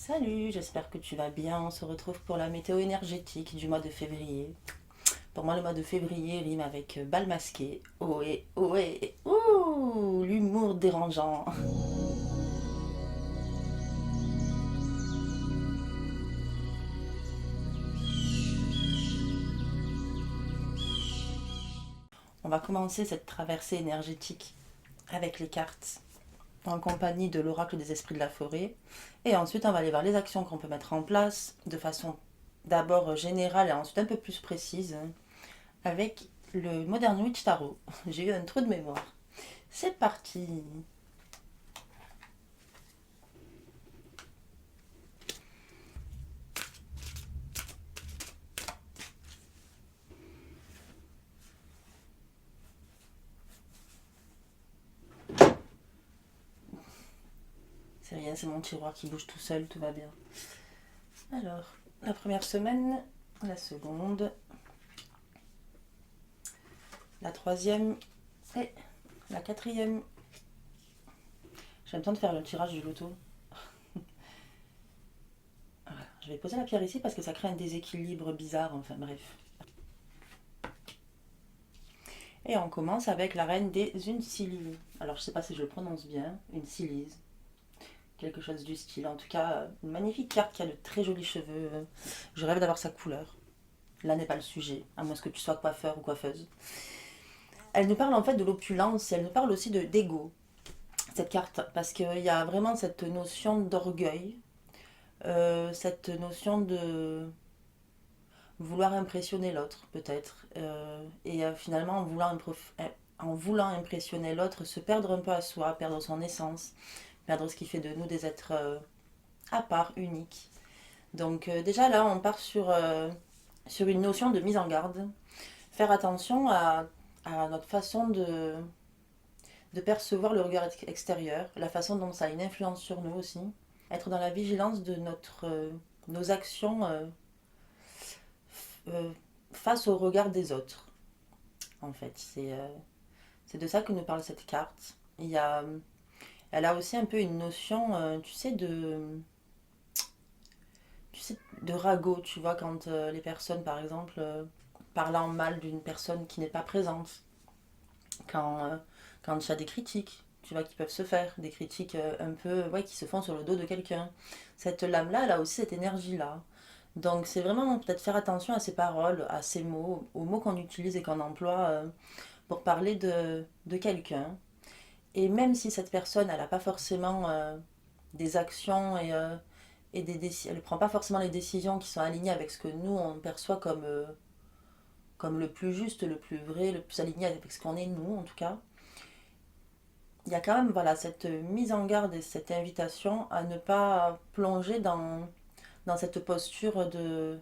Salut, j'espère que tu vas bien. On se retrouve pour la météo énergétique du mois de février. Pour moi, le mois de février rime avec bal masqué. Ohé, ohé, ouh, l'humour dérangeant. On va commencer cette traversée énergétique avec les cartes en compagnie de l'oracle des esprits de la forêt. Et ensuite, on va aller voir les actions qu'on peut mettre en place de façon d'abord générale et ensuite un peu plus précise avec le Modern Witch Tarot. J'ai eu un trou de mémoire. C'est parti. C'est rien, c'est mon tiroir qui bouge tout seul, tout va bien. Alors, la première semaine, la seconde, la troisième et la quatrième. J'ai le temps de faire le tirage du loto. Voilà. Je vais poser la pierre ici parce que ça crée un déséquilibre bizarre, enfin bref. Et on commence avec la reine des Uncilis. Alors je sais pas si je le prononce bien, Uncilis. Quelque chose du style. En tout cas, une magnifique carte qui a de très jolis cheveux. Je rêve d'avoir sa couleur. Là n'est pas le sujet, à moins que tu sois coiffeur ou coiffeuse. Elle nous parle en fait de l'opulence et elle nous parle aussi de d'ego, cette carte, parce qu'il y a vraiment cette notion d'orgueil, cette notion de vouloir impressionner l'autre peut-être, finalement en voulant impressionner l'autre, se perdre un peu à soi, perdre son essence, perdre ce qui fait de nous des êtres à part, uniques. Donc déjà là on part sur une notion de mise en garde, faire attention à notre façon de percevoir le regard extérieur, la façon dont ça a une influence sur nous aussi, être dans la vigilance de nos actions euh, face au regard des autres. En fait, c'est de ça que nous parle cette carte. Elle a aussi un peu une notion, tu sais, de ragot, tu vois, quand les personnes, par exemple, parlant mal d'une personne qui n'est pas présente, quand quand il y a des critiques, tu vois, qui peuvent se faire, des critiques un peu, ouais, qui se font sur le dos de quelqu'un. Cette lame-là, elle a aussi cette énergie-là. Donc c'est vraiment peut-être faire attention à ses paroles, à ses mots, aux mots qu'on utilise et qu'on emploie pour parler de quelqu'un. Et même si cette personne, elle n'a pas forcément des actions elle ne prend pas forcément les décisions qui sont alignées avec ce que nous, on perçoit comme le plus juste, le plus vrai, le plus aligné avec ce qu'on est nous, en tout cas, il y a quand même voilà, cette mise en garde et cette invitation à ne pas plonger dans cette posture de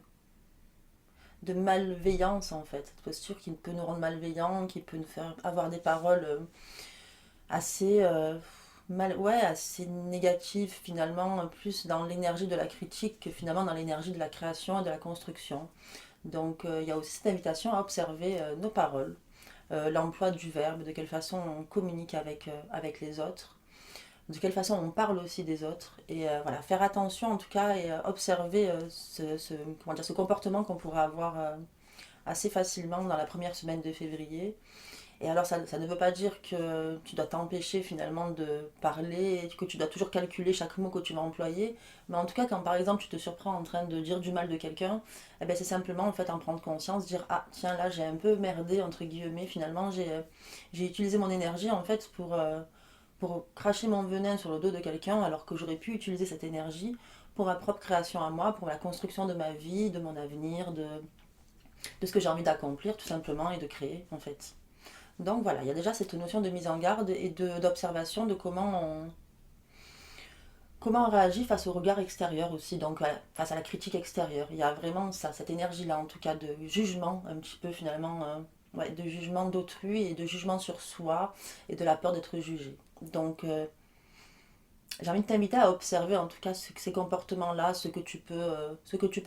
malveillance en fait. Cette posture qui peut nous rendre malveillants, qui peut nous faire avoir des paroles assez, assez négatives finalement, plus dans l'énergie de la critique que finalement dans l'énergie de la création et de la construction. Donc il y a aussi cette invitation à observer nos paroles, l'emploi du verbe, de quelle façon on communique avec les autres, de quelle façon on parle aussi des autres. Et voilà, faire attention en tout cas et observer comment dire, ce comportement qu'on pourrait avoir assez facilement dans la première semaine de février. Et alors ça ne veut pas dire que tu dois t'empêcher finalement de parler, que tu dois toujours calculer chaque mot que tu vas employer, mais en tout cas quand par exemple tu te surprends en train de dire du mal de quelqu'un, eh ben, c'est simplement en fait en prendre conscience, dire ah tiens là j'ai un peu merdé entre guillemets, finalement j'ai utilisé mon énergie en fait pour cracher mon venin sur le dos de quelqu'un alors que j'aurais pu utiliser cette énergie pour ma propre création à moi, pour la construction de ma vie, de mon avenir, de ce que j'ai envie d'accomplir tout simplement et de créer en fait. Donc voilà, il y a déjà cette notion de mise en garde et d'observation de comment on réagit face au regard extérieur aussi, donc face à la critique extérieure. Il y a vraiment ça, cette énergie-là, en tout cas, de jugement, un petit peu finalement, ouais, de jugement d'autrui et de jugement sur soi et de la peur d'être jugé. Donc j'ai envie de t'inviter à observer en tout cas ces comportements-là, ce que tu peux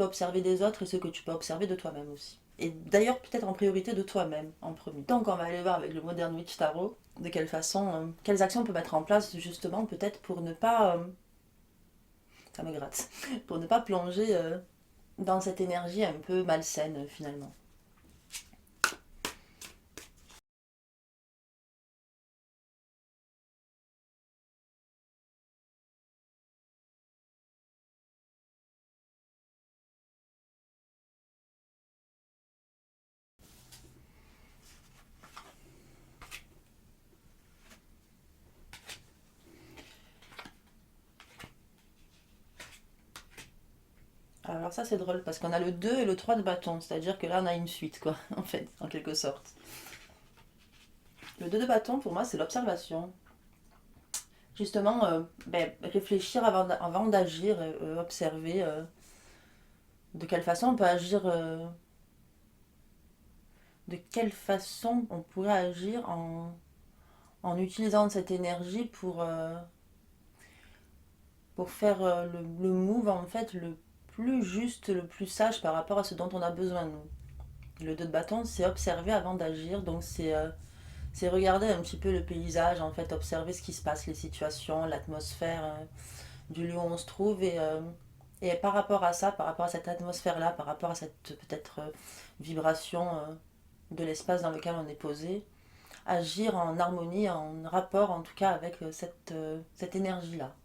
observer des autres et ce que tu peux observer de toi-même aussi. Et d'ailleurs peut-être en priorité de toi-même en premier. Donc on va aller voir avec le Modern Witch Tarot de quelle façon, quelles actions on peut mettre en place justement peut-être pour ne pas ça me gratte, pour ne pas plonger dans cette énergie un peu malsaine finalement. Alors ça c'est drôle parce qu'on a le 2 et le 3 de bâton, c'est-à-dire que là on a une suite quoi, en fait, en quelque sorte. Le 2 de bâton pour moi c'est l'observation. Justement, réfléchir avant d'agir, observer de quelle façon on peut agir, de quelle façon on pourrait agir en utilisant cette énergie pour faire le move en fait le plus juste, le plus sage par rapport à ce dont on a besoin nous. Le 2 de bâton c'est observer avant d'agir, donc c'est regarder un petit peu le paysage, en fait, observer ce qui se passe, les situations, l'atmosphère du lieu où on se trouve. Et par rapport à ça, par rapport à cette atmosphère-là, par rapport à cette peut-être vibration de l'espace dans lequel on est posé, agir en harmonie, en rapport en tout cas avec cette énergie-là.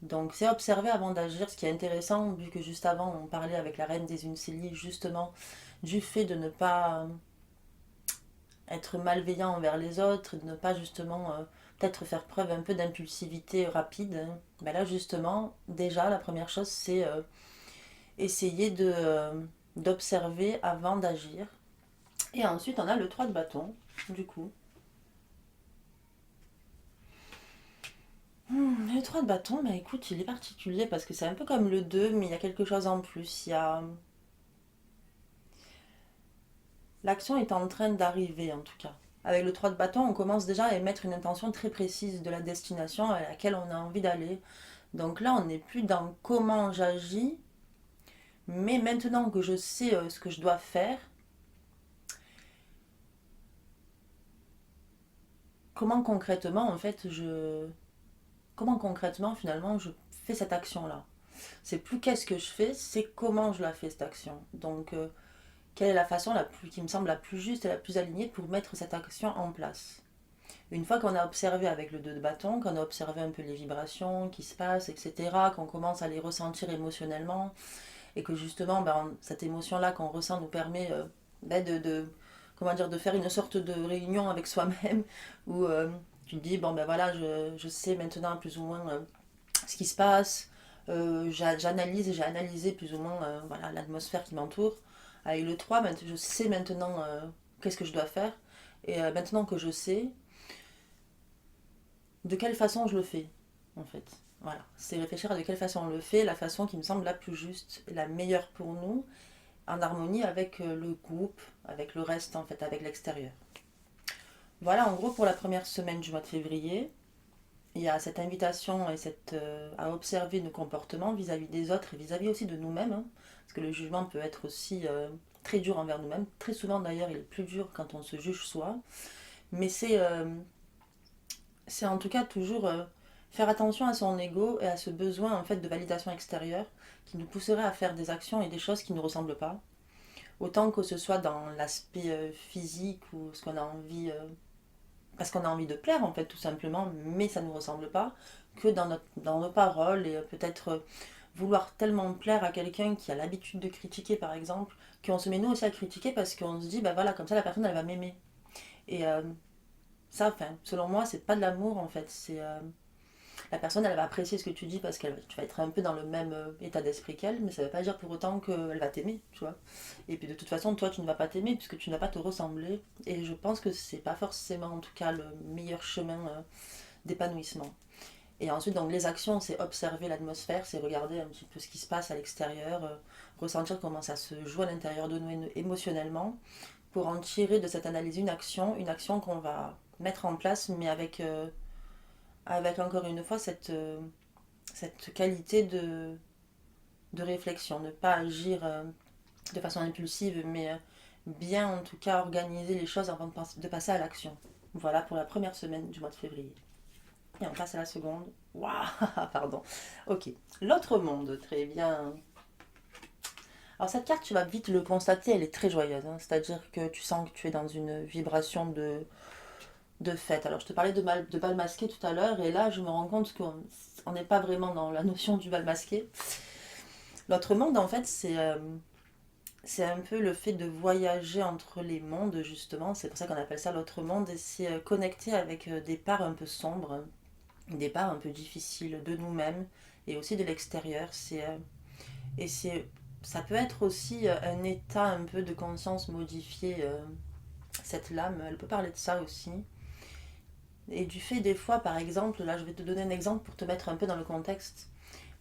Donc c'est observer avant d'agir, ce qui est intéressant, vu que juste avant on parlait avec la reine des Uncélies justement du fait de ne pas être malveillant envers les autres, de ne pas justement peut-être faire preuve un peu d'impulsivité rapide. Ben là justement, déjà la première chose c'est essayer d'observer avant d'agir. Et ensuite on a le 3 de bâton, du coup. Le 3 de bâton, bah écoute, il est particulier parce que c'est un peu comme le 2 mais il y a quelque chose en plus. Il y a... L'action est en train d'arriver en tout cas. Avec le 3 de bâton, on commence déjà à émettre une intention très précise de la destination à laquelle on a envie d'aller. Donc là, on n'est plus dans comment j'agis, mais maintenant que je sais ce que je dois faire, comment concrètement, en fait, comment concrètement, finalement, je fais cette action-là. C'est plus qu'est-ce que je fais, c'est comment je la fais, cette action. Donc, quelle est la façon qui me semble la plus juste et la plus alignée pour mettre cette action en place. Une fois qu'on a observé avec le 2 de bâton, qu'on a observé un peu les vibrations qui se passent, etc., qu'on commence à les ressentir émotionnellement, et que justement cette émotion-là qu'on ressent nous permet comment dire, de faire une sorte de réunion avec soi-même où tu te dis, bon ben voilà, je sais maintenant plus ou moins ce qui se passe, j'analyse et j'ai analysé plus ou moins voilà, l'atmosphère qui m'entoure. Avec le 3 je sais maintenant qu'est-ce que je dois faire, et maintenant que je sais, de quelle façon je le fais, en fait. Voilà, c'est réfléchir à de quelle façon on le fait, la façon qui me semble la plus juste, la meilleure pour nous, en harmonie avec le groupe, avec le reste, en fait, avec l'extérieur. Voilà, en gros, pour la première semaine du mois de février, il y a cette invitation et à observer nos comportements vis-à-vis des autres et vis-à-vis aussi de nous-mêmes, hein, parce que le jugement peut être aussi très dur envers nous-mêmes. Très souvent, d'ailleurs, il est plus dur quand on se juge soi. Mais c'est en tout cas toujours faire attention à son ego et à ce besoin en fait de validation extérieure qui nous pousserait à faire des actions et des choses qui ne nous ressemblent pas. Autant que ce soit dans l'aspect physique ou ce qu'on a envie, parce qu'on a envie de plaire en fait tout simplement, mais ça ne nous ressemble pas, que dans nos paroles et peut-être vouloir tellement plaire à quelqu'un qui a l'habitude de critiquer par exemple, qu'on se met nous aussi à critiquer parce qu'on se dit bah voilà comme ça la personne elle va m'aimer. Et ça, enfin, selon moi, c'est pas de l'amour en fait, c'est la personne elle va apprécier ce que tu dis parce que tu vas être un peu dans le même état d'esprit qu'elle, mais ça veut pas dire pour autant qu'elle va t'aimer, tu vois. Et puis de toute façon, toi tu ne vas pas t'aimer puisque tu ne vas pas te ressembler. Et je pense que c'est pas forcément en tout cas le meilleur chemin d'épanouissement. Et ensuite, donc les actions, c'est observer l'atmosphère, c'est regarder un petit peu ce qui se passe à l'extérieur, ressentir comment ça se joue à l'intérieur de nous émotionnellement, pour en tirer de cette analyse une action qu'on va mettre en place, mais avec encore une fois cette qualité de réflexion, ne pas agir de façon impulsive, mais bien en tout cas organiser les choses avant de passer à l'action. Voilà pour la première semaine du mois de février. Et on passe à la seconde. Waouh, pardon. Ok. L'autre monde, très bien. Alors cette carte, tu vas vite le constater, elle est très joyeuse, hein. C'est-à-dire que tu sens que tu es dans une vibration de fête. Alors je te parlais de bal masqué tout à l'heure, et là je me rends compte qu'on n'est pas vraiment dans la notion du bal masqué. L'autre monde, en fait, c'est un peu le fait de voyager entre les mondes, justement. C'est pour ça qu'on appelle ça l'autre monde, et c'est connecter avec des parts un peu sombres, des parts un peu difficiles de nous-mêmes, et aussi de l'extérieur. Et c'est ça peut être aussi un état un peu de conscience modifié, cette lame, elle peut parler de ça aussi. Et du fait des fois, par exemple, là je vais te donner un exemple pour te mettre un peu dans le contexte,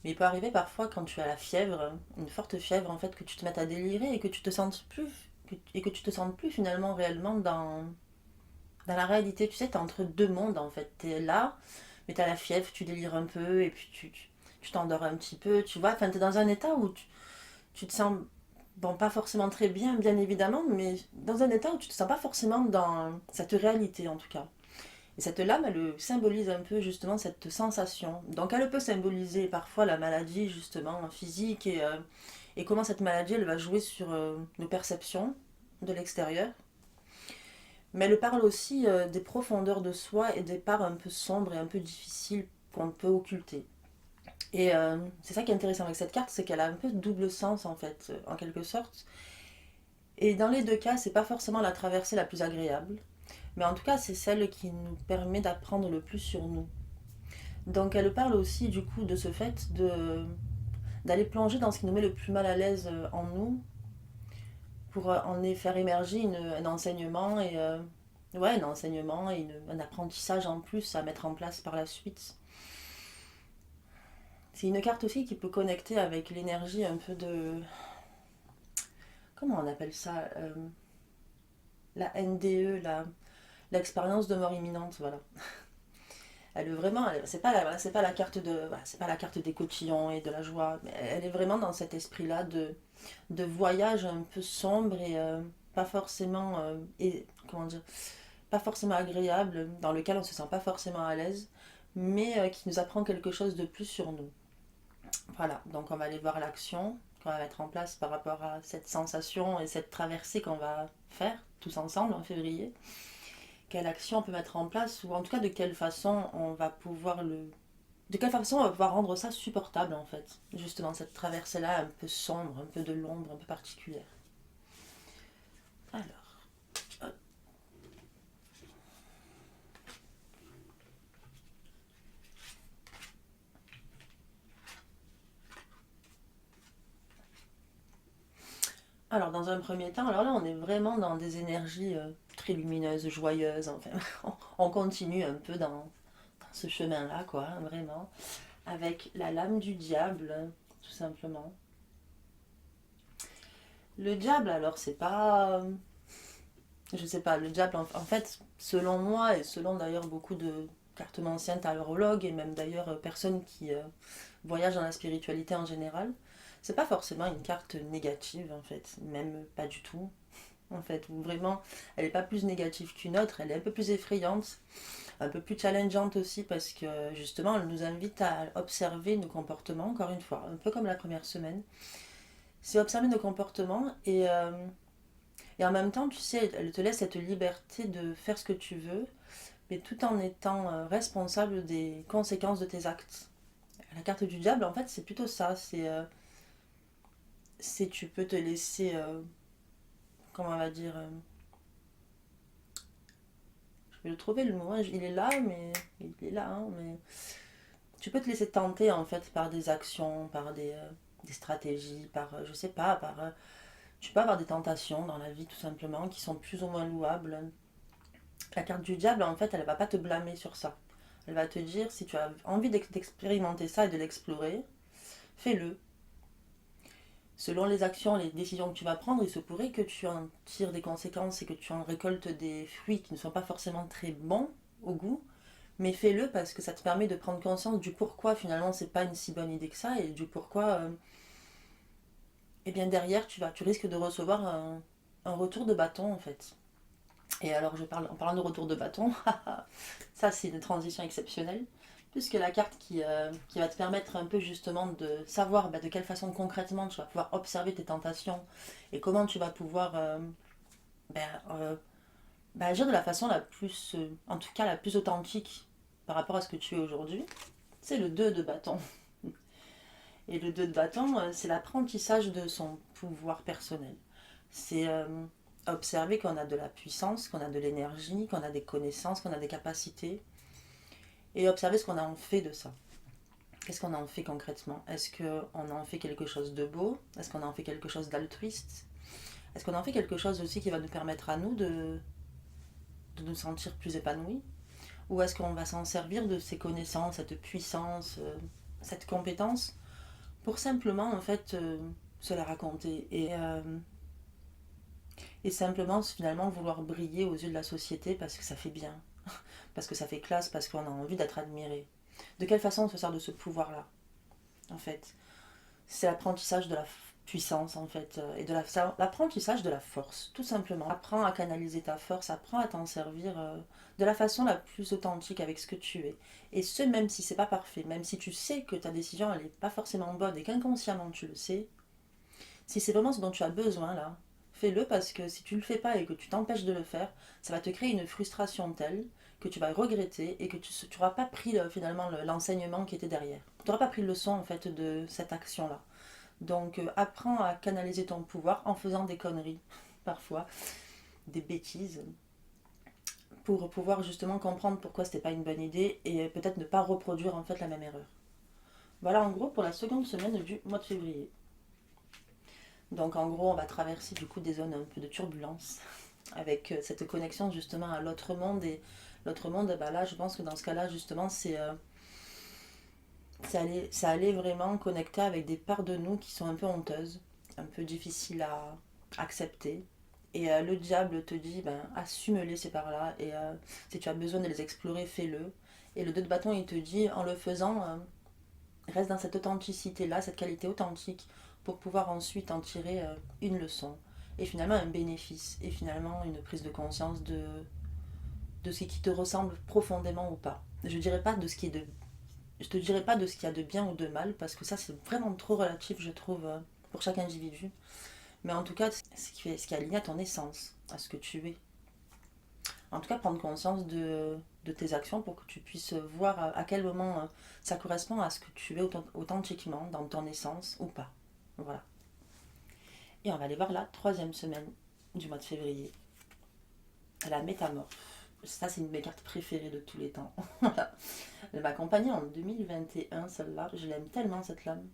mais il peut arriver parfois quand tu as la fièvre, une forte fièvre en fait, que tu te mettes à délirer et que tu te sentes plus, et que tu te sentes plus finalement réellement dans la réalité. Tu sais, t'es entre deux mondes en fait, t'es là, mais t'as la fièvre, tu délires un peu, et puis tu t'endors un petit peu, tu vois, enfin t'es dans un état où tu te sens, bon, pas forcément très bien, bien évidemment, mais dans un état où tu te sens pas forcément dans cette réalité en tout cas. Et cette lame, elle symbolise un peu justement cette sensation. Donc elle peut symboliser parfois la maladie justement physique et comment cette maladie elle va jouer sur nos perceptions de l'extérieur. Mais elle parle aussi des profondeurs de soi et des parts un peu sombres et un peu difficiles qu'on peut occulter. Et c'est ça qui est intéressant avec cette carte, c'est qu'elle a un peu double sens en fait, en quelque sorte. Et dans les deux cas, c'est pas forcément la traversée la plus agréable, mais en tout cas, c'est celle qui nous permet d'apprendre le plus sur nous. Donc elle parle aussi du coup de ce fait d'aller plonger dans ce qui nous met le plus mal à l'aise en nous pour en faire émerger un enseignement et ouais, un enseignement et un apprentissage en plus à mettre en place par la suite. C'est une carte aussi qui peut connecter avec l'énergie un peu de... Comment on appelle ça, la NDE, l'expérience de mort imminente, voilà. Elle est vraiment, c'est pas la carte de, voilà, c'est pas la carte des cotillons et de la joie, mais elle est vraiment dans cet esprit-là de voyage un peu sombre et pas forcément, comment dire, pas forcément agréable, dans lequel on se sent pas forcément à l'aise, mais qui nous apprend quelque chose de plus sur nous. Voilà, donc on va aller voir l'action qu'on va mettre en place par rapport à cette sensation et cette traversée qu'on va faire tous ensemble en février. Quelle action on peut mettre en place, ou en tout cas de quelle façon on va pouvoir de quelle façon on va pouvoir rendre ça supportable en fait. Justement cette traversée là un peu sombre, un peu de l'ombre, un peu particulière. Alors, hop. Alors dans un premier temps, alors là on est vraiment dans des énergies très lumineuses, joyeuses, enfin on continue un peu dans ce chemin là quoi, vraiment, avec la lame du diable, tout simplement. Le diable alors c'est pas, je sais pas, le diable, en fait, selon moi et selon d'ailleurs beaucoup de cartomanciens, tarologues et même d'ailleurs personnes qui voyagent dans la spiritualité en général, c'est pas forcément une carte négative en fait, même pas du tout. En fait, où vraiment, elle est pas plus négative qu'une autre, elle est un peu plus effrayante, un peu plus challengeante aussi parce que justement, elle nous invite à observer nos comportements, encore une fois, un peu comme la première semaine. C'est observer nos comportements et en même temps, tu sais, elle te laisse cette liberté de faire ce que tu veux, mais tout en étant responsable des conséquences de tes actes. La carte du diable, en fait, c'est plutôt ça. C'est tu peux te laisser, comment on va dire, je vais le trouver le mot, hein, il est là, mais il est là, hein, mais tu peux te laisser tenter en fait par des actions, par des stratégies, par, je sais pas, par, tu peux avoir des tentations dans la vie tout simplement qui sont plus ou moins louables. La carte du diable, en fait, elle va pas te blâmer sur ça. Elle va te dire, si tu as envie d'expérimenter ça et de l'explorer, fais-le. Selon les actions, les décisions que tu vas prendre, il se pourrait que tu en tires des conséquences et que tu en récoltes des fruits qui ne sont pas forcément très bons au goût, mais fais-le parce que ça te permet de prendre conscience du pourquoi finalement c'est pas une si bonne idée que ça et du pourquoi, eh bien derrière tu risques de recevoir un retour de bâton en fait. Et alors, en parlant de retour de bâton, ça c'est une transition exceptionnelle. Puisque la carte qui va te permettre un peu justement de savoir de quelle façon concrètement tu vas pouvoir observer tes tentations et comment tu vas pouvoir ben, euh, agir de la façon la plus, en tout cas la plus authentique par rapport à ce que tu es aujourd'hui, c'est le 2 de bâton. Et le 2 de bâton, c'est l'apprentissage de son pouvoir personnel. C'est observer qu'on a de la puissance, qu'on a de l'énergie, qu'on a des connaissances, qu'on a des capacités, et observer ce qu'on a en fait de ça. Qu'est-ce qu'on en fait concrètement? Est-ce qu'on en fait quelque chose de beau? Est-ce qu'on en fait quelque chose d'altruiste? Est-ce qu'on en fait quelque chose aussi qui va nous permettre à nous de nous sentir plus épanouis? Ou est-ce qu'on va s'en servir de ces connaissances, cette puissance, cette compétence pour simplement en fait se la raconter et simplement finalement vouloir briller aux yeux de la société parce que ça fait bien, parce que ça fait classe, parce qu'on a envie d'être admiré. De quelle façon on se sert de ce pouvoir-là en fait? C'est l'apprentissage de la puissance en fait et de l'apprentissage de la force tout simplement. Apprends à canaliser ta force, apprends à t'en servir de la façon la plus authentique avec ce que tu es, et ce même si c'est pas parfait, même si tu sais que ta décision elle est pas forcément bonne et qu'inconsciemment tu le sais. Si c'est vraiment ce dont tu as besoin là, fais-le, parce que si tu le fais pas et que tu t'empêches de le faire, ça va te créer une frustration telle que tu vas regretter et que tu n'auras pas pris finalement l'enseignement qui était derrière. Tu n'auras pas pris le leçon en fait de cette action-là. Donc apprends à canaliser ton pouvoir en faisant des conneries, parfois, des bêtises, pour pouvoir justement comprendre pourquoi c'était pas une bonne idée et peut-être ne pas reproduire en fait la même erreur. Voilà en gros pour la seconde semaine du mois de février. Donc en gros on va traverser du coup des zones un peu de turbulence avec cette connexion justement à l'autre monde, et l'autre monde, bah là je pense que dans ce cas-là justement c'est aller vraiment connecter avec des parts de nous qui sont un peu honteuses, un peu difficiles à accepter. Et le diable te dit, ben, assume-les ces parts-là. Et si tu as besoin de les explorer, fais-le. Et le 2 de bâton, il te dit, en le faisant, reste dans cette authenticité-là, cette qualité authentique, pour pouvoir ensuite en tirer une leçon. Et finalement un bénéfice. Et finalement une prise de conscience de ce qui te ressemble profondément ou pas. Je dirais pas de ce qui est de je te dirais pas de ce qu'il y a de bien ou de mal, parce que ça c'est vraiment trop relatif je trouve pour chaque individu. Mais en tout cas, ce qui est aligné à ton essence, à ce que tu es. En tout cas, prendre conscience de tes actions pour que tu puisses voir à quel moment ça correspond à ce que tu es authentiquement dans ton essence ou pas. Voilà. Et on va aller voir la troisième semaine du mois de février. La métamorphe. Ça, c'est une de mes cartes préférées de tous les temps. Voilà. Elle m'a accompagnée en 2021, celle-là. Je l'aime tellement, cette lame.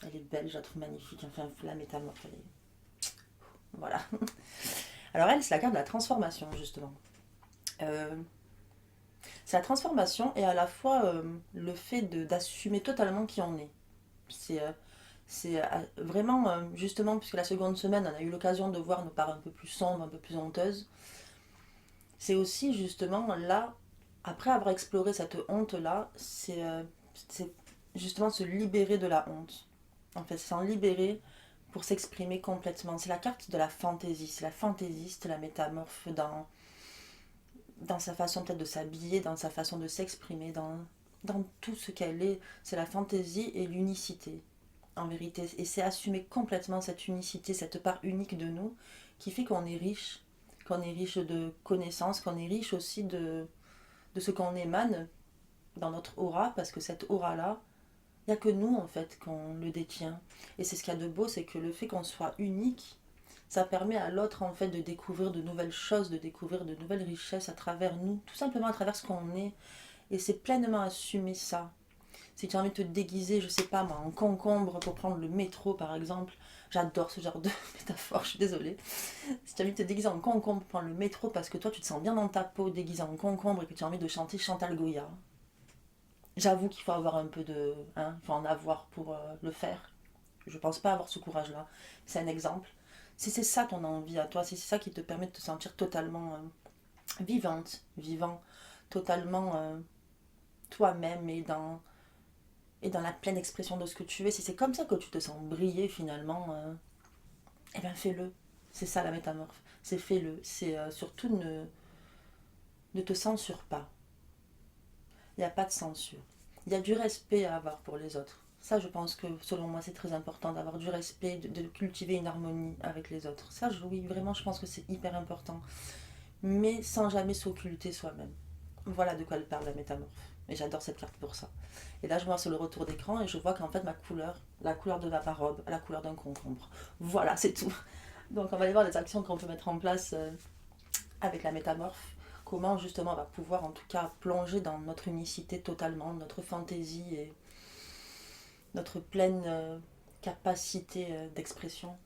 Elle est belle, je la trouve magnifique. Enfin, la métamorphe, elle est... Voilà. Alors elle, c'est la carte de la transformation, justement. Euh, c'est la transformation et à la fois le fait d'assumer totalement qui on est. C'est vraiment, justement, puisque la seconde semaine, on a eu l'occasion de voir nos parts un peu plus sombres, un peu plus honteuses. C'est aussi justement là, après avoir exploré cette honte-là, c'est justement se libérer de la honte. En fait, s'en libérer pour s'exprimer complètement. C'est la carte de la fantaisie. C'est la fantaisiste, la métamorphe dans sa façon peut-être de s'habiller, dans sa façon de s'exprimer, dans tout ce qu'elle est. C'est la fantaisie et l'unicité, en vérité. Et c'est assumer complètement cette unicité, cette part unique de nous, qui fait qu'on est riche de connaissances, qu'on est riche aussi de ce qu'on émane dans notre aura, parce que cette aura-là, il n'y a que nous en fait qu'on le détient. Et c'est ce qu'il y a de beau, c'est que le fait qu'on soit unique, ça permet à l'autre en fait de découvrir de nouvelles choses, de découvrir de nouvelles richesses à travers nous, tout simplement à travers ce qu'on est. Et c'est pleinement assumer ça. Si tu as envie de te déguiser, je sais pas moi, en concombre pour prendre le métro par exemple, j'adore ce genre de métaphore, je suis désolée. Si tu as envie de te déguiser en concombre pour prendre le métro parce que toi tu te sens bien dans ta peau déguisé en concombre et que tu as envie de chanter Chantal Goya, j'avoue qu'il faut avoir un peu de... Hein, il faut en avoir pour le faire. Je pense pas avoir ce courage-là. C'est un exemple. Si c'est ça ton envie à toi, si c'est ça qui te permet de te sentir totalement vivante, vivant, totalement toi-même et dans la pleine expression de ce que tu es, si c'est comme ça que tu te sens briller finalement, eh bien fais-le. C'est ça la métamorphe. C'est fais-le. C'est surtout ne te censure pas. Il n'y a pas de censure. il y a du respect à avoir pour les autres. Ça, je pense que selon moi, c'est très important d'avoir du respect, de cultiver une harmonie avec les autres. Ça, oui, vraiment, je pense que c'est hyper important. Mais sans jamais s'occulter soi-même. Voilà de quoi elle parle, la métamorphe. Et j'adore cette carte pour ça. Et là, je vois sur le retour d'écran et je vois qu'en fait, ma couleur, la couleur de ma robe, la couleur d'un concombre. Voilà, c'est tout. Donc, on va aller voir les actions qu'on peut mettre en place avec la métamorphe. Comment, justement, on va pouvoir, en tout cas, plonger dans notre unicité totalement, notre fantaisie et notre pleine capacité d'expression.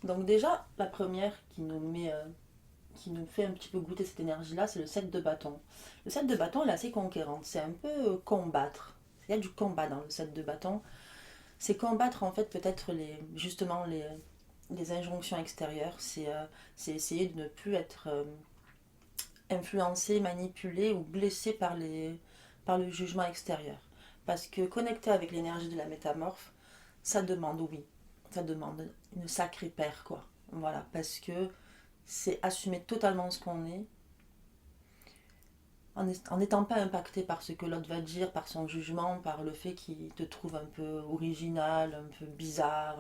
Donc déjà, la première qui nous fait un petit peu goûter cette énergie-là, c'est le 7 de bâton. Le 7 de bâton, il est assez conquérant. C'est un peu combattre. Il y a du combat dans le 7 de bâton. C'est combattre en fait peut-être justement les injonctions extérieures. C'est essayer de ne plus être influencé, manipulé ou blessé par le jugement extérieur. Parce que connecter avec l'énergie de la métamorphe, ça demande, oui, ça demande une sacrée paire, quoi. Voilà, parce que c'est assumer totalement ce qu'on est, en n'étant pas impacté par ce que l'autre va dire, par son jugement, par le fait qu'il te trouve un peu original, un peu bizarre,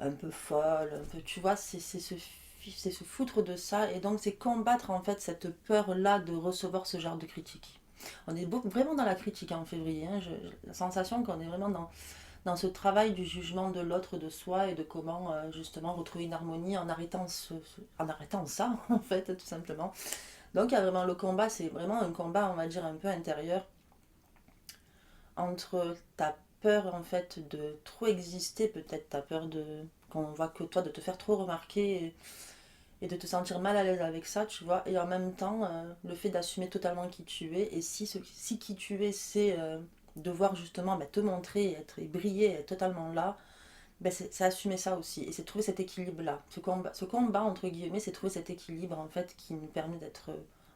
un peu folle, un peu, tu vois, c'est se foutre de ça et donc c'est combattre en fait cette peur-là de recevoir ce genre de critique. On est vraiment dans la critique en février, hein. La sensation qu'on est vraiment dans ce travail du jugement de l'autre, de soi et de comment justement retrouver une harmonie en arrêtant, en arrêtant ça en fait tout simplement. Donc il y a vraiment le combat, c'est vraiment un combat on va dire un peu intérieur entre ta peur en fait de trop exister, peut-être ta peur de qu'on voit que toi, de te faire trop remarquer et de te sentir mal à l'aise avec ça, tu vois, et en même temps le fait d'assumer totalement qui tu es, et si qui tu es c'est devoir justement te montrer, et briller, être totalement là, c'est assumer ça aussi, et c'est trouver cet équilibre-là. Ce combat, entre guillemets, c'est trouver cet équilibre en fait qui nous permet d'être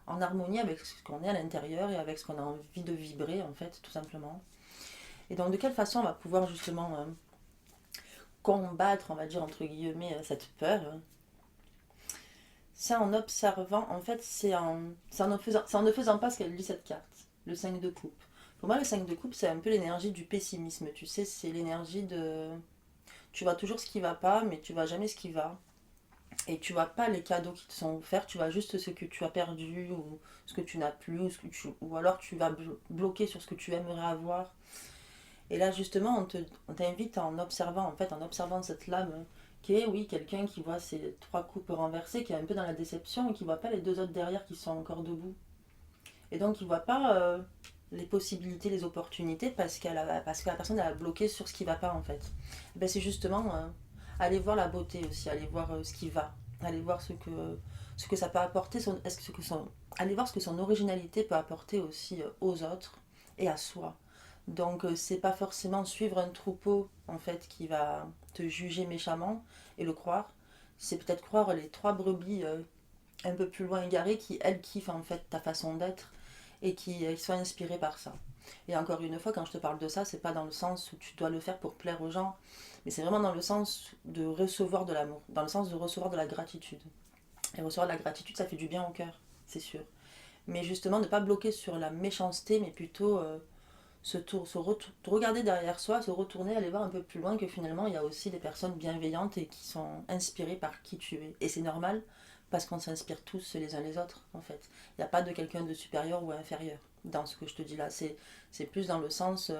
en harmonie avec ce qu'on est à l'intérieur et avec ce qu'on a envie de vibrer en fait, tout simplement. Et donc de quelle façon on va pouvoir justement combattre, on va dire entre guillemets, cette peur. C'est en observant, en fait, c'est en ne faisant pas ce qu'elle dit cette carte, le 5 de coupe. Pour moi, le 5 de coupe, c'est un peu l'énergie du pessimisme, tu sais, c'est l'énergie de... Tu vois toujours ce qui va pas, mais tu vois jamais ce qui va. Et tu vois pas les cadeaux qui te sont offerts, tu vois juste ce que tu as perdu, ou ce que tu n'as plus, ou alors tu vas bloquer sur ce que tu aimerais avoir. Et là, justement, on t'invite en observant, en fait, en observant cette lame qui est, oui, quelqu'un qui voit ses trois coupes renversées, qui est un peu dans la déception et qui voit pas les deux autres derrière qui sont encore debout. Et donc, il voit pas les possibilités, les opportunités parce que la personne elle a bloqué sur ce qui va pas, en fait. Et ben, c'est justement aller voir la beauté aussi, aller voir ce qui va, aller voir ce que ça peut apporter, aller voir ce que son originalité peut apporter aussi aux autres et à soi. Donc c'est pas forcément suivre un troupeau en fait qui va te juger méchamment et le croire. C'est peut-être croire les trois brebis un peu plus loin égarées qui elles kiffent en fait ta façon d'être et qui soient inspirées par ça. Et encore une fois, quand je te parle de ça, c'est pas dans le sens où tu dois le faire pour plaire aux gens, mais c'est vraiment dans le sens de recevoir de l'amour, dans le sens de recevoir de la gratitude. Et recevoir de la gratitude, ça fait du bien au cœur, c'est sûr. Mais justement, ne pas bloquer sur la méchanceté, mais plutôt regarder derrière soi, se retourner, aller voir un peu plus loin que finalement il y a aussi des personnes bienveillantes et qui sont inspirées par qui tu es. Et c'est normal parce qu'on s'inspire tous les uns les autres en fait. Il n'y a pas de quelqu'un de supérieur ou inférieur dans ce que je te dis là. C'est plus dans le sens,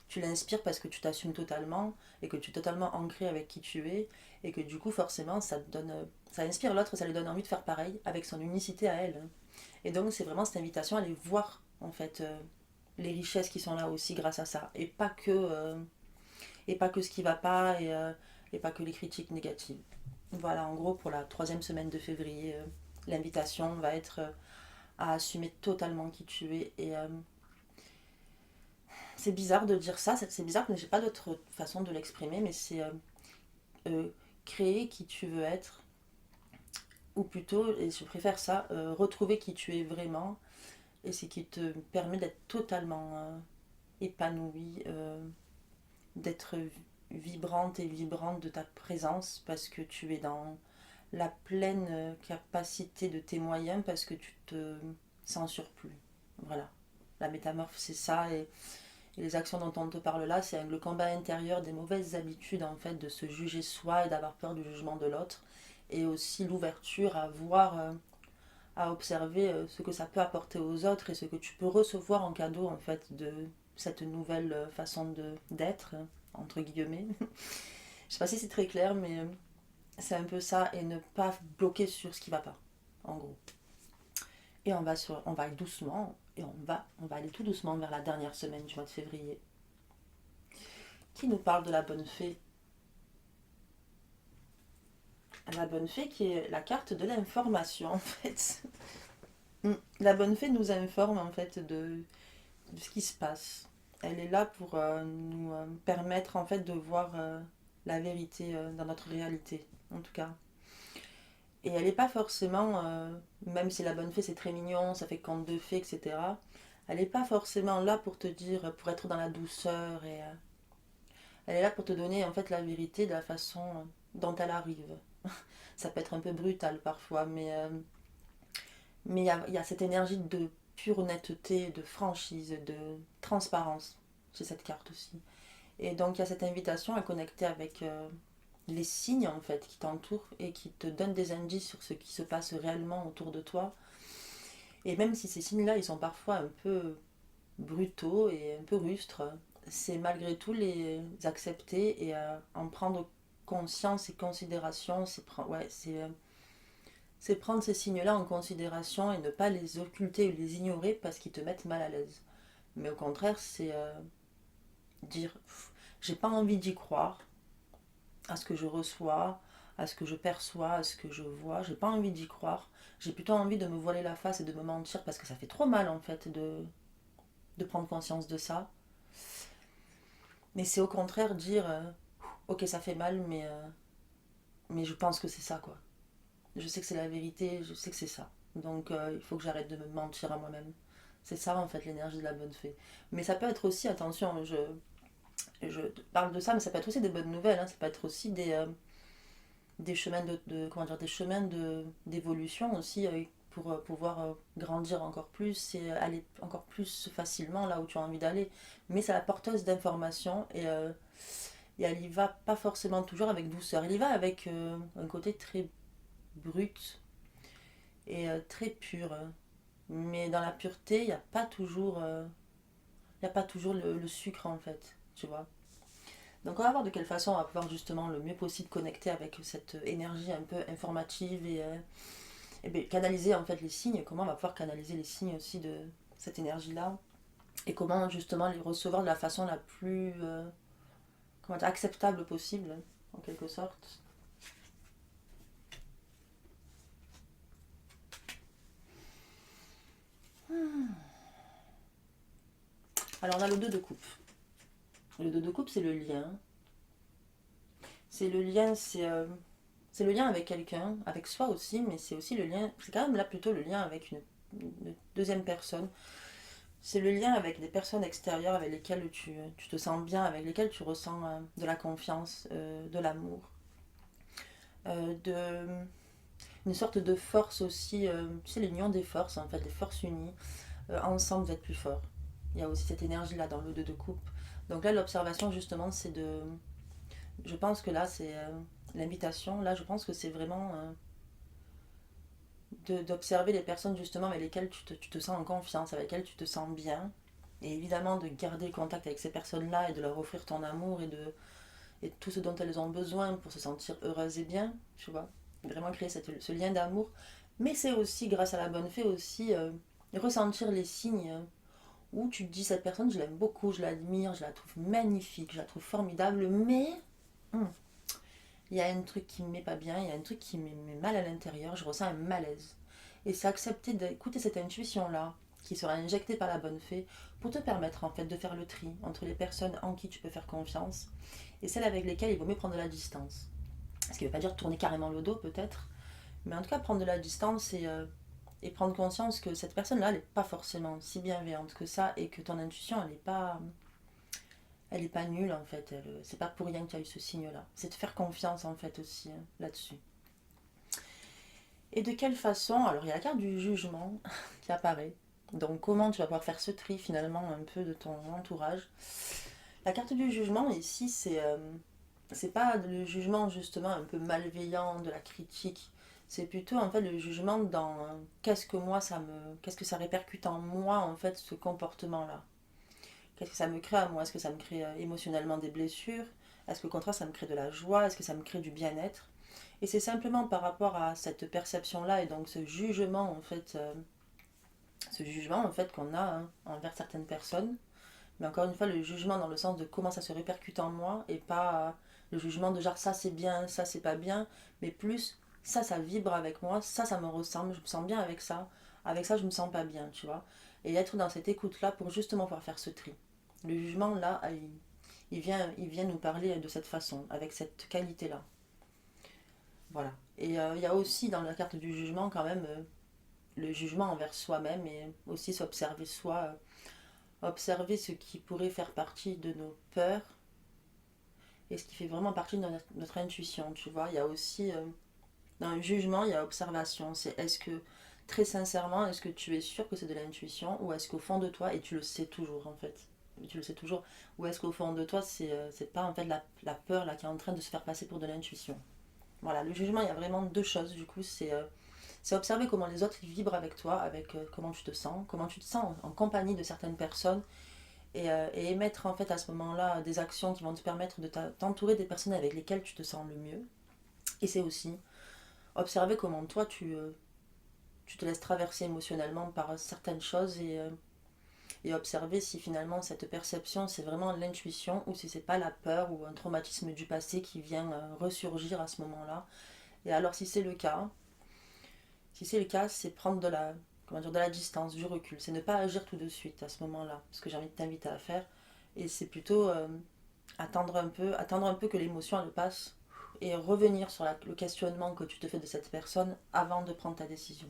tu l'inspires parce que tu t'assumes totalement et que tu es totalement ancré avec qui tu es et que du coup forcément ça te donne, ça inspire l'autre, ça lui donne envie de faire pareil avec son unicité à elle. Et donc c'est vraiment cette invitation à aller voir en fait les richesses qui sont là aussi grâce à ça et pas que ce qui va pas et pas que les critiques négatives. Voilà, en gros pour la troisième semaine de février, l'invitation va être à assumer totalement qui tu es et c'est bizarre de dire ça, c'est bizarre mais j'ai pas d'autre façon de l'exprimer, mais c'est euh, créer qui tu veux être ou plutôt, et je préfère ça, retrouver qui tu es vraiment et c'est qui te permet d'être totalement épanoui, d'être vibrante et vibrante de ta présence parce que tu es dans la pleine capacité de tes moyens parce que tu te censures plus. Voilà. La métamorphe, c'est ça. Et les actions dont on te parle là, c'est le combat intérieur des mauvaises habitudes en fait de se juger soi et d'avoir peur du jugement de l'autre. Et aussi l'ouverture à voir, à observer ce que ça peut apporter aux autres et ce que tu peux recevoir en cadeau en fait de cette nouvelle façon d'être, entre guillemets. Je sais pas si c'est très clair, mais c'est un peu ça et ne pas bloquer sur ce qui va pas, en gros. Et on va aller doucement et on va aller tout doucement vers la dernière semaine du mois de février qui nous parle de la bonne fée. La bonne fée qui est la carte de l'information en fait. La bonne fée nous informe en fait de ce qui se passe. Elle est là pour nous permettre en fait de voir la vérité dans notre réalité, en tout cas. Et elle n'est pas forcément, même si la bonne fée c'est très mignon, ça fait conte de fées, etc. Elle n'est pas forcément là pour te dire, pour être dans la douceur et elle est là pour te donner en fait la vérité de la façon dont elle arrive. Ça peut être un peu brutal parfois, mais il y a cette énergie de pure honnêteté, de franchise, de transparence chez cette carte aussi. Et donc il y a cette invitation à connecter avec les signes en fait qui t'entourent et qui te donnent des indices sur ce qui se passe réellement autour de toi. Et même si ces signes-là, ils sont parfois un peu brutaux et un peu rustres, c'est malgré tout les accepter et en prendre conscience et considération. C'est prendre ces signes-là en considération et ne pas les occulter ou les ignorer parce qu'ils te mettent mal à l'aise. Mais au contraire, c'est dire j'ai pas envie d'y croire à ce que je reçois, à ce que je perçois, à ce que je vois. J'ai pas envie d'y croire. J'ai plutôt envie de me voiler la face et de me mentir parce que ça fait trop mal en fait de prendre conscience de ça. Mais c'est au contraire dire ok, ça fait mal, mais je pense que c'est ça quoi. Je sais que c'est la vérité, je sais que c'est ça. Donc il faut que j'arrête de me mentir à moi-même. C'est ça en fait l'énergie de la bonne fée. Mais ça peut être aussi, attention, je parle de ça, mais ça peut être aussi des bonnes nouvelles. Hein. Ça peut être aussi des chemins comment dire, des chemins d'évolution aussi pour pouvoir grandir encore plus et aller encore plus facilement là où tu as envie d'aller. Mais c'est la porteuse d'informations et elle y va pas forcément toujours avec douceur. Elle y va avec un côté très brut et très pur. Mais dans la pureté, il n'y a pas toujours, y a pas toujours le sucre en fait, tu vois. Donc on va voir de quelle façon on va pouvoir justement le mieux possible connecter avec cette énergie un peu informative et bien, canaliser en fait les signes, comment on va pouvoir canaliser les signes aussi de cette énergie-là et comment justement les recevoir de la façon la plus comment dire, acceptable possible en quelque sorte. Alors on a le 2 de coupe. Le 2 de coupe c'est le lien. C'est le lien, c'est le lien avec quelqu'un, avec soi aussi, mais c'est aussi le lien, c'est quand même là plutôt le lien avec une deuxième personne. C'est le lien avec des personnes extérieures avec lesquelles tu te sens bien, avec lesquelles tu ressens de la confiance, de l'amour, de, une sorte de force aussi, tu sais, l'union des forces, en fait, des forces unies. Ensemble, vous êtes plus forts. Il y a aussi cette énergie-là dans le 2 de coupe. Donc là, l'observation, justement, c'est de... Je pense que là, c'est l'invitation. Là, je pense que c'est vraiment d'observer les personnes, justement, avec lesquelles tu te sens en confiance, avec lesquelles tu te sens bien. Et évidemment, de garder le contact avec ces personnes-là et de leur offrir ton amour et tout ce dont elles ont besoin pour se sentir heureuses et bien, tu vois. Vraiment créer ce lien d'amour. Mais c'est aussi, grâce à la bonne fée, aussi ressentir les signes où tu te dis, cette personne, je l'aime beaucoup, je l'admire, je la trouve magnifique, je la trouve formidable, mais hum, il y a un truc qui me met pas bien, il y a un truc qui me met mal à l'intérieur, je ressens un malaise. Et c'est accepter d'écouter cette intuition-là, qui sera injectée par la bonne fée, pour te permettre en fait de faire le tri entre les personnes en qui tu peux faire confiance et celles avec lesquelles il vaut mieux prendre de la distance. Ce qui ne veut pas dire tourner carrément le dos peut-être, mais en tout cas prendre de la distance et prendre conscience que cette personne-là, elle n'est pas forcément si bienveillante que ça et que ton intuition, elle n'est pas, elle est pas nulle en fait. C'est pas pour rien que tu as eu ce signe-là. C'est de faire confiance en fait aussi hein, là-dessus. Et de quelle façon? Alors il y a la carte du jugement qui apparaît. Donc comment tu vas pouvoir faire ce tri finalement un peu de ton entourage. La carte du jugement ici c'est pas le jugement justement un peu malveillant de la critique. C'est plutôt en fait le jugement dans qu'est-ce que ça répercute en moi en fait ce comportement-là. Qu'est-ce que ça me crée à moi? Est-ce que ça me crée émotionnellement des blessures? Est-ce que au contraire ça me crée de la joie? Est-ce que ça me crée du bien-être? Et c'est simplement par rapport à cette perception-là et donc ce jugement en fait qu'on a hein, envers certaines personnes. Mais encore une fois, le jugement dans le sens de comment ça se répercute en moi et pas le jugement de genre ça c'est bien, ça c'est pas bien, mais plus ça vibre avec moi, ça me ressemble, je me sens bien avec ça je me sens pas bien, tu vois. Et être dans cette écoute-là pour justement pouvoir faire ce tri. Le jugement là, il vient nous parler de cette façon, avec cette qualité-là. Voilà. Et il y a aussi dans la carte du jugement quand même le jugement envers soi-même et aussi s'observer soi, observer ce qui pourrait faire partie de nos peurs et ce qui fait vraiment partie de notre intuition, tu vois. Il y a aussi, dans le jugement, il y a observation. C'est est-ce que, très sincèrement, est-ce que tu es sûr que c'est de l'intuition ou est-ce qu'au fond de toi, et tu le sais toujours en fait, tu le sais toujours, ou est-ce qu'au fond de toi, c'est pas en fait la peur là qui est en train de se faire passer pour de l'intuition. Voilà, le jugement, il y a vraiment deux choses, du coup, c'est observer comment les autres vibrent avec toi, avec comment tu te sens en compagnie de certaines personnes et émettre en fait à ce moment-là des actions qui vont te permettre de t'entourer des personnes avec lesquelles tu te sens le mieux. Et c'est aussi observer comment toi tu te laisses traverser émotionnellement par certaines choses et observer si finalement cette perception c'est vraiment l'intuition ou si c'est pas la peur ou un traumatisme du passé qui vient ressurgir à ce moment-là. Et alors si c'est le cas, c'est prendre de la distance, du recul. C'est ne pas agir tout de suite à ce moment-là, ce que j'ai envie de t'inviter à faire. Et c'est plutôt attendre un peu que l'émotion elle passe et revenir sur le questionnement que tu te fais de cette personne avant de prendre ta décision.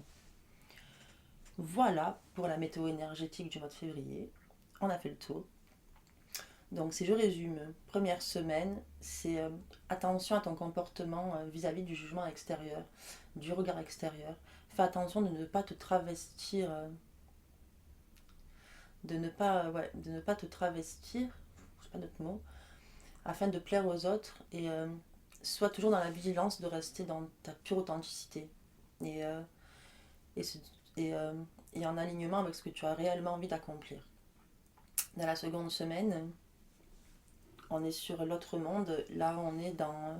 Voilà pour la météo énergétique du mois de février. On a fait le tour. Donc si je résume, première semaine, c'est attention à ton comportement vis-à-vis du jugement extérieur, du regard extérieur. Fais attention de ne pas te travestir, de ne pas te travestir, je sais pas d'autre mot, afin de plaire aux autres et sois toujours dans la vigilance de rester dans ta pure authenticité et, euh, et, ce- et, euh, et en alignement avec ce que tu as réellement envie d'accomplir. Dans la seconde semaine, on est sur l'autre monde. Là, on est dans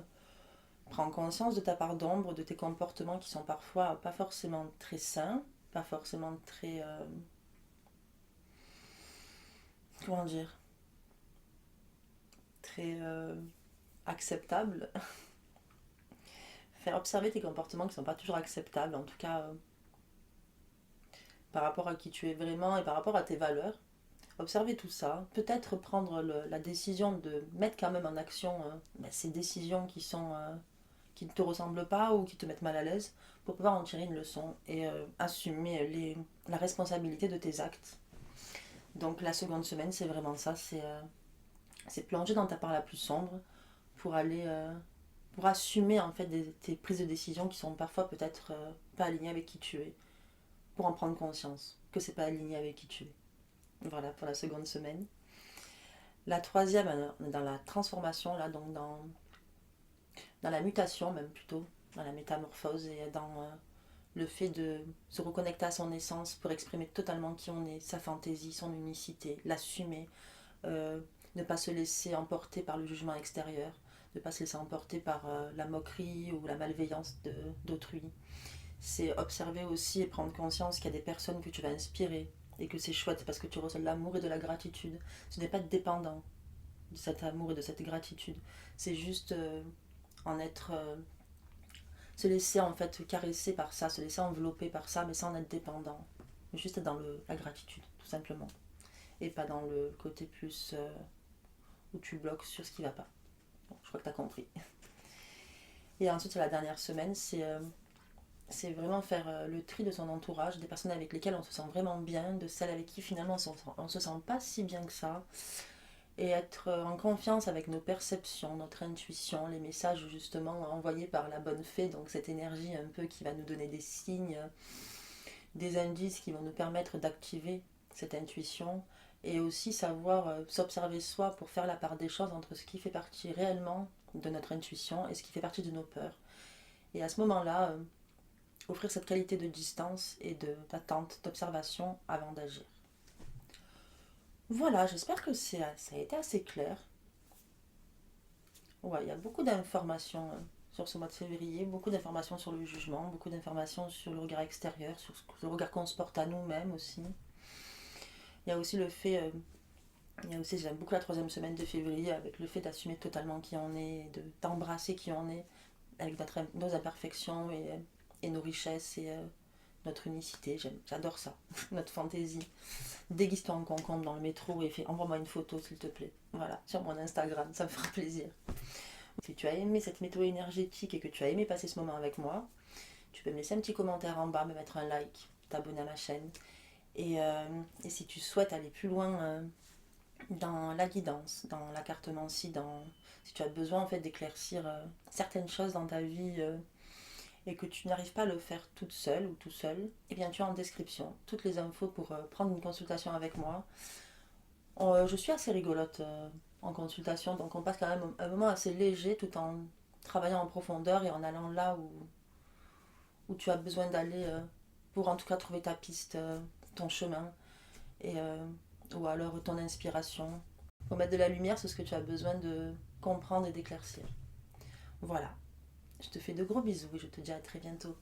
prends conscience de ta part d'ombre, de tes comportements qui sont parfois pas forcément très sains, pas forcément très comment dire, très acceptables. Faire observer tes comportements qui sont pas toujours acceptables, en tout cas par rapport à qui tu es vraiment et par rapport à tes valeurs. Observer tout ça, peut-être prendre la décision de mettre quand même en action ces décisions qui ne te ressemblent pas ou qui te mettent mal à l'aise pour pouvoir en tirer une leçon et assumer la responsabilité de tes actes. Donc la seconde semaine, c'est vraiment ça, c'est plonger dans ta part la plus sombre pour aller pour assumer en fait tes prises de décision qui sont parfois peut-être pas alignées avec qui tu es, pour en prendre conscience que c'est pas aligné avec qui tu es. Voilà pour la seconde semaine. La troisième, on est dans la transformation, là, donc dans la mutation même plutôt, dans la métamorphose et dans le fait de se reconnecter à son essence pour exprimer totalement qui on est, sa fantaisie, son unicité, l'assumer, ne pas se laisser emporter par le jugement extérieur, ne pas se laisser emporter par la moquerie ou la malveillance d'autrui. C'est observer aussi et prendre conscience qu'il y a des personnes que tu vas inspirer et que c'est chouette parce que tu reçois de l'amour et de la gratitude. Ce n'est pas dépendant de cet amour et de cette gratitude. C'est juste en être se laisser en fait caresser par ça, se laisser envelopper par ça, mais sans être dépendant. Juste dans la gratitude, tout simplement. Et pas dans le côté plus où tu bloques sur ce qui va pas. Bon, je crois que tu as compris. Et ensuite, la dernière semaine, c'est vraiment faire le tri de son entourage, des personnes avec lesquelles on se sent vraiment bien, de celles avec qui finalement on se sent pas si bien que ça. et être en confiance avec nos perceptions, notre intuition, les messages justement envoyés par la bonne fée, donc cette énergie un peu qui va nous donner des signes, des indices qui vont nous permettre d'activer cette intuition et aussi savoir s'observer soi pour faire la part des choses entre ce qui fait partie réellement de notre intuition et ce qui fait partie de nos peurs. Et à ce moment-là, offrir cette qualité de distance et d'attente, d'observation avant d'agir. Voilà, j'espère que ça a été assez clair. Ouais, il y a beaucoup d'informations sur ce mois de février, beaucoup d'informations sur le jugement, beaucoup d'informations sur le regard extérieur, sur le regard qu'on se porte à nous-mêmes aussi. Il y a aussi le fait, il y a aussi, j'aime beaucoup la troisième semaine de février avec le fait d'assumer totalement qui on est, d'embrasser qui on est, avec nos imperfections et nos richesses et notre unicité. J'adore ça, notre fantaisie. Déguise-toi en concombre dans le métro et envoie-moi une photo s'il te plaît. Voilà, sur mon Instagram, ça me fera plaisir. Si tu as aimé cette météo énergétique et que tu as aimé passer ce moment avec moi, tu peux me laisser un petit commentaire en bas, me mettre un like, t'abonner à ma chaîne. Et si tu souhaites aller plus loin dans la guidance, dans la cartomancie, si tu as besoin en fait d'éclaircir certaines choses dans ta vie et que tu n'arrives pas à le faire toute seule ou tout seul, eh bien tu as en description toutes les infos pour prendre une consultation avec moi. Je suis assez rigolote en consultation, donc on passe quand même un moment assez léger tout en travaillant en profondeur et en allant là où tu as besoin d'aller pour en tout cas trouver ta piste, ton chemin et, ou alors ton inspiration. Pour mettre de la lumière sur ce que tu as besoin de comprendre et d'éclaircir. Voilà, je te fais de gros bisous et je te dis à très bientôt.